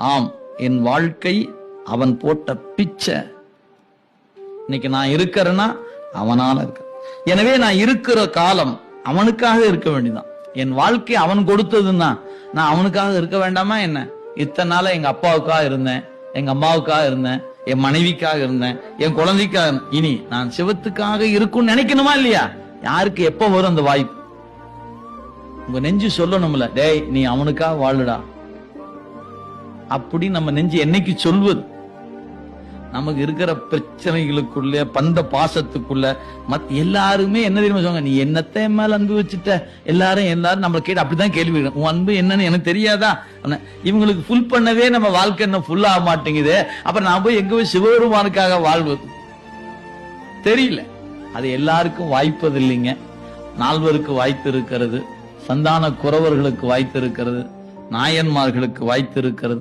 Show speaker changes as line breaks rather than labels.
ஆம், என் வாழ்க்கை அவன் போட்ட பிச்சை. இன்னைக்கு நான் இருக்கிறேன்னா அவனால இருக்க. எனவே நான் இருக்கிற காலம் அவனுக்காக இருக்க வேண்டியதான். என் வாழ்க்கை அவன் கொடுத்ததுன்னா நான் அவனுக்காக இருக்க வேண்டாமா என்ன? இத்தனை நாள எங்க அப்பாவுக்காக இருந்தேன், எங்க அம்மாவுக்காக இருந்தேன், என் மனைவிக்காக இருந்தேன், என் குழந்தைக்காக. இனி நான் சிவத்துக்காக இருக்கும்னு நினைக்கணுமா இல்லையா? யாருக்கு எப்ப வரும் அந்த வாய்ப்பு? உங்க நெஞ்சு சொல்லணும்ல, டேய் நீ அவனுக்காக வாழுடா அப்படி நம்ம நெஞ்சு என்னைக்கு சொல்வது? நமக்கு இருக்கிற பிரச்சனைகளுக்குள்ள பந்த பாசத்துக்குள்ள எல்லாருமே என்ன தெரியுமா சொல்லுவாங்க, நீ என்னத்தை மேல அன்பு வச்சுட்ட? எல்லாரும் நம்மளை கேட்டு அப்படிதான் கேள்வி, உன் அன்பு என்னன்னு எனக்கு தெரியாதா? இவங்களுக்கு ஃபுல் பண்ணவே நம்ம வாழ்க்கை என்ன ஃபுல் ஆக மாட்டேங்குது. அப்புறம் நான் போய் எங்க போய் சிவபெருமானுக்காக வாழ்வது? தெரியல. அது எல்லாருக்கும் வாய்ப்பது இல்லைங்க. நால்வருக்கு வாய்ப்பு இருக்கிறது, சந்தான குறவர்களுக்கு வாய்ப்பு இருக்கிறது, நாயன்மார்களுக்கு வாய்ப்பு இருக்கிறது.